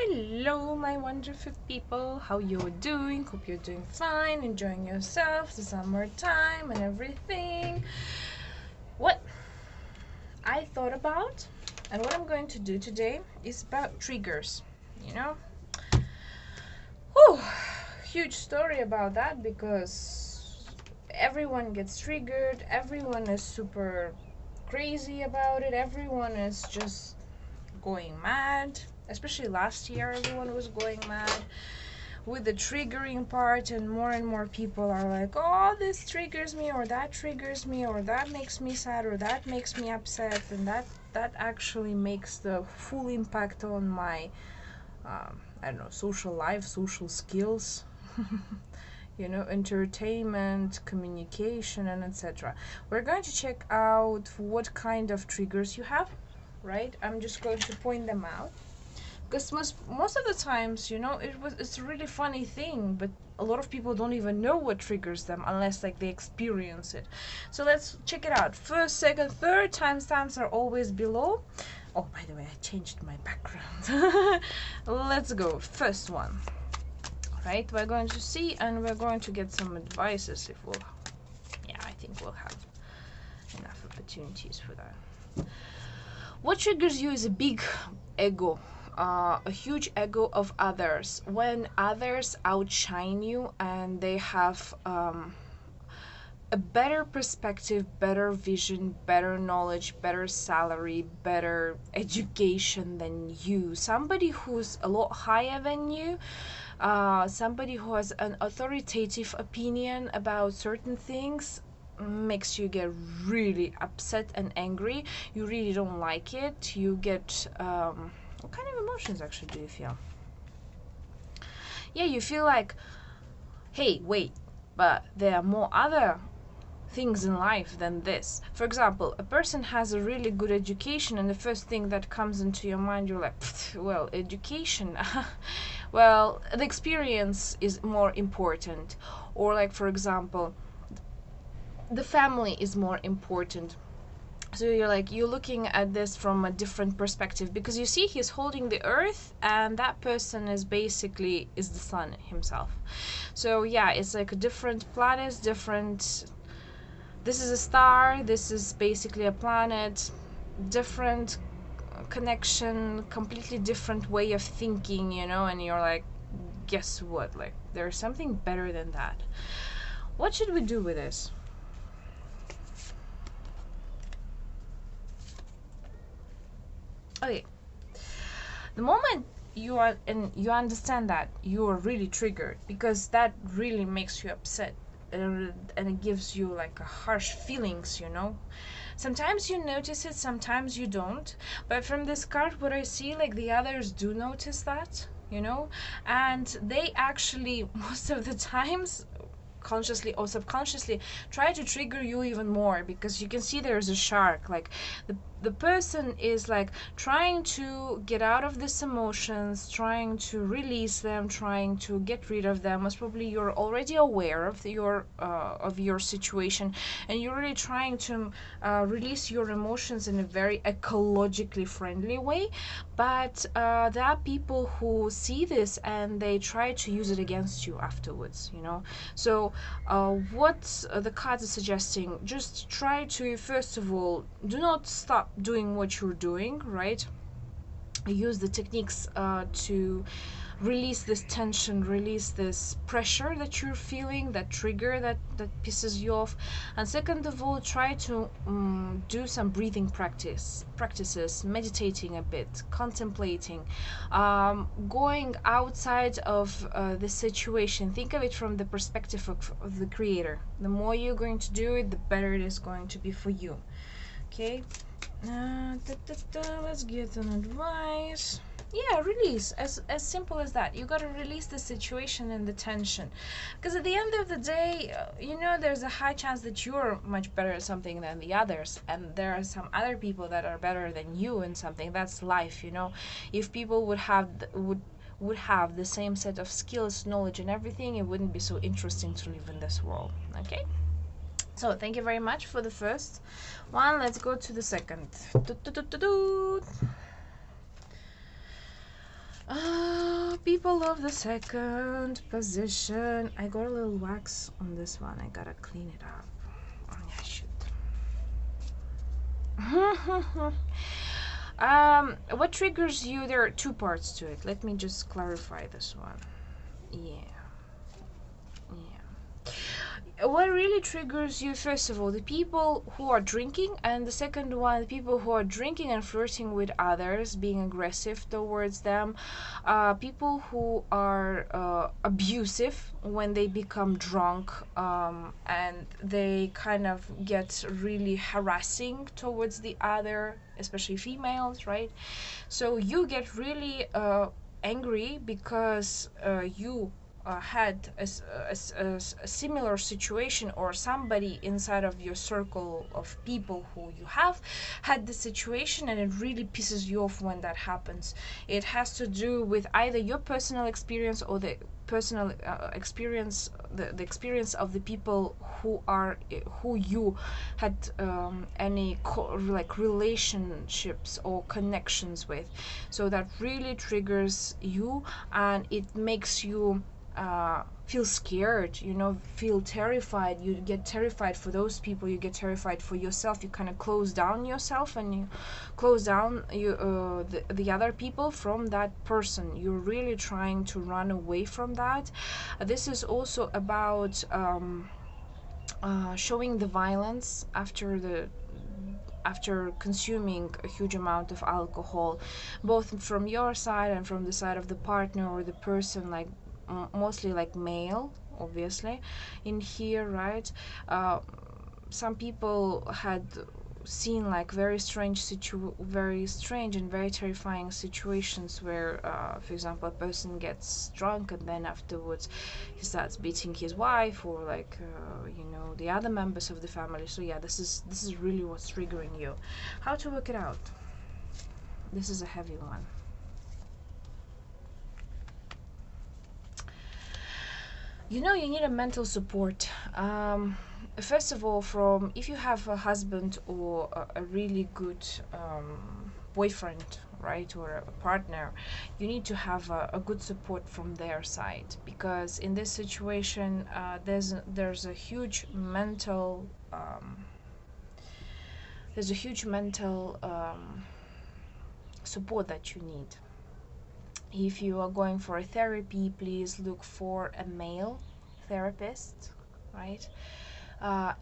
Hello, my wonderful people. How you doing? Hope you're doing fine, enjoying yourself, the summertime and everything. What I thought about and what I'm going to do today is about triggers. You know, huge story about that because everyone gets triggered. Everyone is super crazy about it. Everyone is just going mad. Especially last year, everyone was going mad with the triggering part, and more people are like, oh, this triggers me, or that triggers me, or that makes me sad, or that makes me upset, and that actually makes the full impact on my I don't know, social life, social skills, you know, entertainment, communication, and etc. We're going to check out what kind of triggers you have, right? I'm just going to point them out because most of the times, you know, it's a really funny thing, but a lot of people don't even know what triggers them unless like they experience it. So let's check it out. First, second, third timestamps are always below. Oh, by the way, I changed my background. Let's go. First one. Right, we're going to see, and we're going to get some advices if we'll, yeah, I think we'll have enough opportunities for that. What triggers you is a big ego, a huge ego of others. When others outshine you and they have a better perspective, better vision, better knowledge, better salary, better education than you, somebody who's a lot higher than you, somebody who has an authoritative opinion about certain things, makes you get really upset and angry. You really don't like it. You get what kind of emotions actually do you feel? Yeah, you feel like, hey, wait, but there are more other things in life than this. For example, a person has a really good education, and the first thing that comes into your mind, you're like, well, education. Well, the experience is more important. Or like, for example, the family is more important. So you're looking at this from a different perspective, because you see he's holding the earth, and that person is basically is the sun himself. So yeah, it's like a different planets, different, this is a star, this is basically a planet, different connection, completely different way of thinking, you know, and you're like, guess what, like there's something better than that. What should we do with this? Okay, the moment you are, and you understand that you are really triggered, because that really makes you upset, and it gives you like a harsh feelings, you know. Sometimes you notice it, sometimes you don't, but from this card what I see, like the others do notice that, you know, and they actually most of the times, consciously or subconsciously, try to trigger you even more, because you can see there's a shark, like the person is like trying to get out of these emotions, trying to release them, trying to get rid of them. Most probably you're already aware of your situation, and you're really trying to release your emotions in a very ecologically friendly way. But there are people who see this and they try to use it against you afterwards, you know. So what the cards are suggesting, just try to, first of all, do not stop doing what you're doing, right? Use the techniques to release this tension, release this pressure that you're feeling, that trigger that pisses you off. And second of all, try to do some breathing practices, meditating a bit, contemplating, going outside of the situation. Think of it from the perspective of the creator. The more you're going to do it, the better it is going to be for you. Okay, let's get an advice. Yeah, release, as simple as that. You gotta release the situation and the tension, because at the end of the day, you know, there's a high chance that you're much better at something than the others, and there are some other people that are better than you in something. That's life, you know. If people would have the same set of skills, knowledge, and everything, it wouldn't be so interesting to live in this world. Okay, so thank you very much for the first one. Let's go to the second. People of the second position. I got a little wax on this one. I gotta clean it up. Oh, yeah, I should. What triggers you? There are two parts to it. Let me just clarify this one. Yeah. What really triggers you? First of all, the people who are drinking, and the second one, the people who are drinking and flirting with others, being aggressive towards them, people who are abusive when they become drunk, and they kind of get really harassing towards the other, especially females, right? So you get really angry because you had a similar situation, or somebody inside of your circle of people who you have had the situation, and it really pisses you off when that happens. It has to do with either your personal experience or the personal experience, the experience of the people who you had any like relationships or connections with. So that really triggers you, and it makes you feel scared, feel terrified. You get terrified for those people, you get terrified for yourself. You kind of close down yourself, and you close down the other people from that person. You're really trying to run away from that. This is also about showing the violence after consuming a huge amount of alcohol, both from your side and from the side of the partner or the person, like mostly like male, obviously, in here, right? Some people had seen like very strange and very terrifying situations where, for example, a person gets drunk and then afterwards he starts beating his wife, or like the other members of the family. So yeah, this is really what's triggering you. How to work it out? This is a heavy one. You need a mental support. First of all, from if you have a husband or a really good boyfriend, right, or a partner, you need to have a good support from their side, because in this situation there's a huge mental support that you need. If you are going for a therapy, please look for a male therapist, right?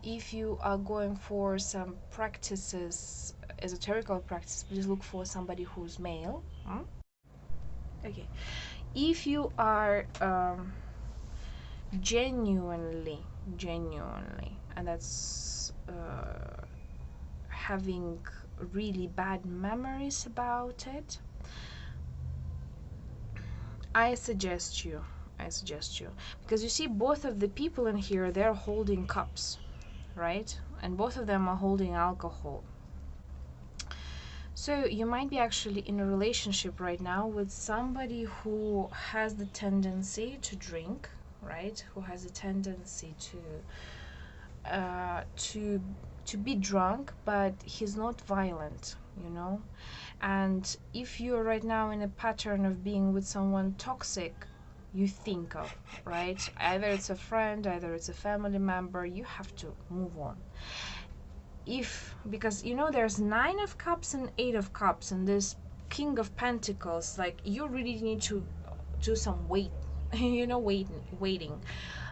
If you are going for some practices, esoterical practice, please look for somebody who's male. Okay. If you are genuinely, and that's having really bad memories about it, I suggest you, because you see, both of the people in here, they're holding cups, right? And both of them are holding alcohol. So you might be actually in a relationship right now with somebody who has the tendency to drink, right? Who has a tendency to be drunk, but he's not violent, And if you're right now in a pattern of being with someone toxic, you think of, right? Either it's a friend, either it's a family member, you have to move on. Because there's 9 of Cups and 8 of Cups, and this King of Pentacles, like, you really need to do some waiting.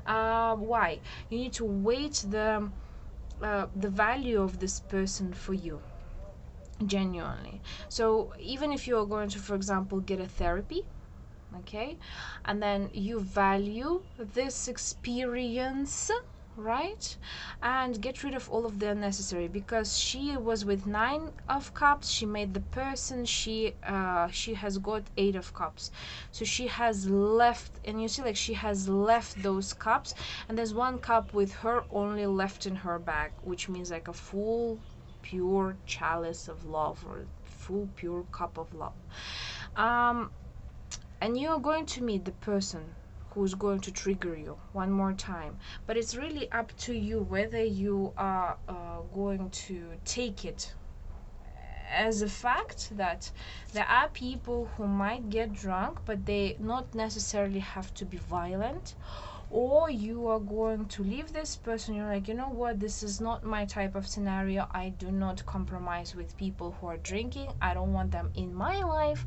Why? You need to wait the value of this person for you, genuinely. So even if you're going to, for example, get a therapy, okay, and then you value this experience, right, and get rid of all of the unnecessary, because she was with 9 of Cups, she made the person, she has got 8 of Cups, so she has left, and you see, like, she has left those cups, and there's 1 cup with her only left in her bag, which means like a full pure chalice of love, or full pure cup of love. And you're going to meet the person who's going to trigger you one more time, but it's really up to you whether you are going to take it as a fact that there are people who might get drunk, but they not necessarily have to be violent. Or you are going to leave this person, you're like, you know what, this is not my type of scenario. I do not compromise with people who are drinking. I don't want them in my life.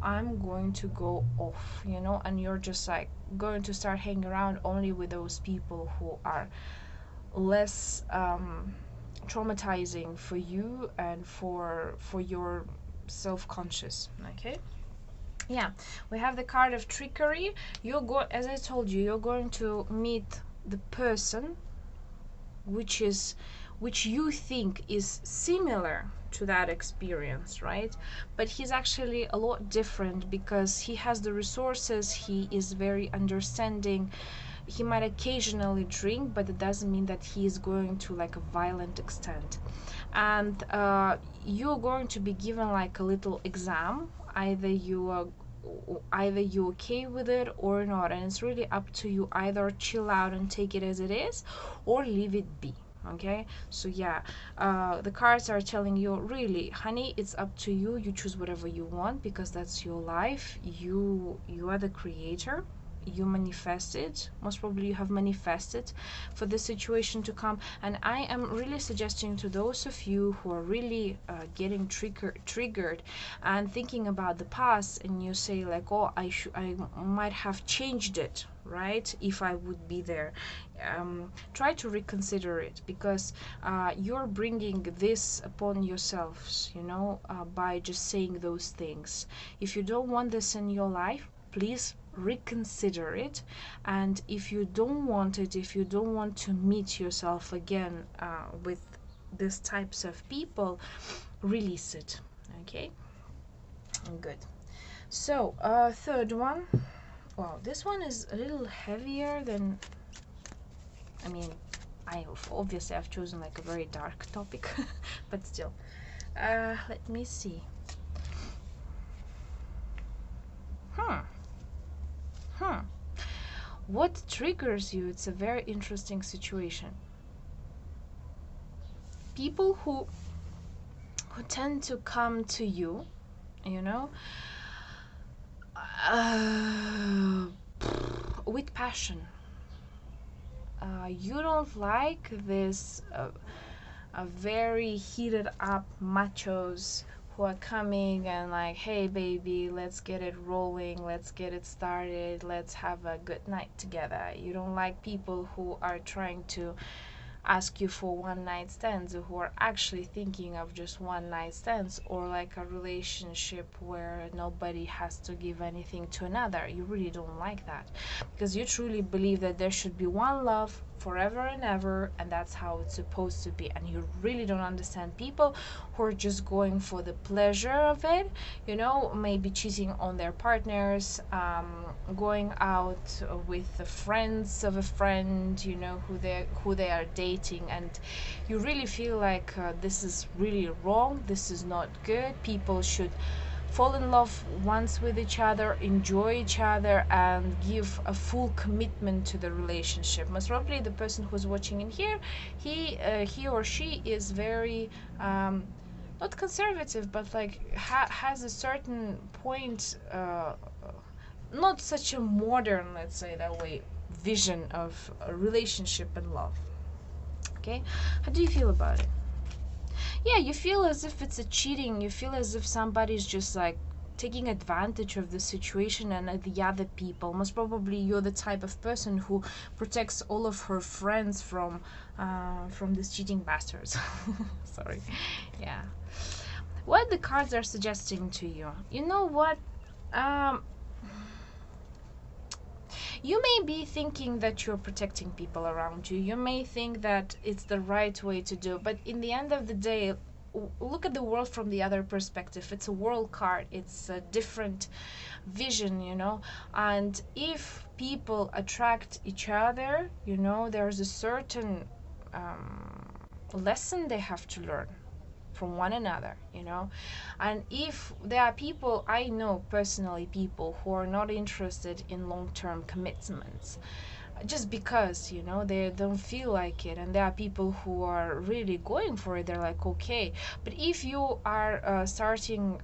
I'm going to go off, and you're just like going to start hanging around only with those people who are less traumatizing for you and for your self-conscious. Okay. Yeah, we have the card of trickery. As I told you, you're going to meet the person which you think is similar to that experience, right? But he's actually a lot different because he has the resources, he is very understanding. He might occasionally drink, but it doesn't mean that he is going to like a violent extent. And you're going to be given like a little exam. Either you okay with it or not, and it's really up to you. Either chill out and take it as it is, or leave it be. Okay, so yeah, the cards are telling you, really, honey, it's up to you. You choose whatever you want because that's your life. You are the creator. You manifested, most probably you have manifested for this situation to come. And I am really suggesting to those of you who are really getting triggered and thinking about the past, and you say like, oh, I might have changed it, right, if I would be there. Try to reconsider it, because you're bringing this upon yourselves, by just saying those things. If you don't want this in your life, please reconsider it. And if you don't want it, if you don't want to meet yourself again with these types of people, release it. Okay, good. So third one. Well, this one is a little heavier than, I mean, I've chosen like a very dark topic but still, let me see. What triggers you? It's a very interesting situation. People who tend to come to you, with passion. You don't like this very heated up machos who are coming and like, hey baby, let's get it rolling, let's get it started, let's have a good night together. You don't like people who are trying to ask you for one night stands, who are actually thinking of just one night stands, or like a relationship where nobody has to give anything to another. You really don't like that, because you truly believe that there should be one love forever and ever, and that's how it's supposed to be. And you really don't understand people who are just going for the pleasure of it, maybe cheating on their partners, going out with the friends of a friend, who they are dating, and you really feel like this is really wrong, this is not good. People should fall in love once with each other, enjoy each other, and give a full commitment to the relationship. Most probably the person who's watching in here, he or she is very not conservative, but like has a certain point, not such a modern, let's say that way, vision of a relationship and love. Okay, how do you feel about it? Yeah, you feel as if it's a cheating. You feel as if somebody's just like taking advantage of the situation and the other people. Most probably you're the type of person who protects all of her friends from these cheating bastards. Sorry. Yeah. What the cards are suggesting to you? You know what? You may be thinking that you're protecting people around you. You may think that it's the right way to do, but in the end of the day, look at the world from the other perspective. It's a world card. It's a different vision, and if people attract each other, there's a certain lesson they have to learn from one another, and if there are people, I know personally people who are not interested in long-term commitments, just because, you know, they don't feel like it, and there are people who are really going for it. They're like, okay. But if you are starting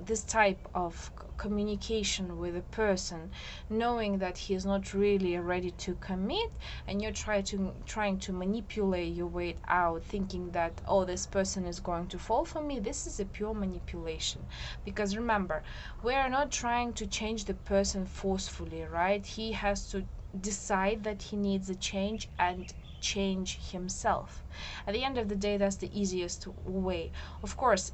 this type of communication with a person, knowing that he is not really ready to commit, and you're trying to manipulate your way out, thinking that, oh, this person is going to fall for me, this is a pure manipulation. Because remember, we are not trying to change the person forcefully, right? He has to decide that he needs a change and change himself. At the end of the day, that's the easiest way. Of course,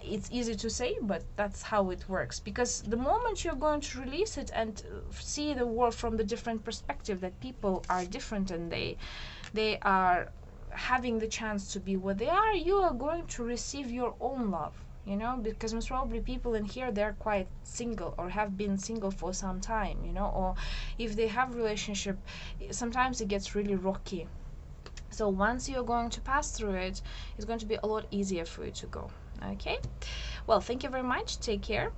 it's easy to say, but that's how it works. Because the moment you're going to release it and see the world from the different perspective, that people are different and they are having the chance to be what they are, you are going to receive your own love, you know. Because most probably people in here, they're quite single or have been single for some time, you know, or if they have relationship, sometimes it gets really rocky. So once you're going to pass through it, it's going to be a lot easier for you to go. Okay, well, thank you very much. Take care.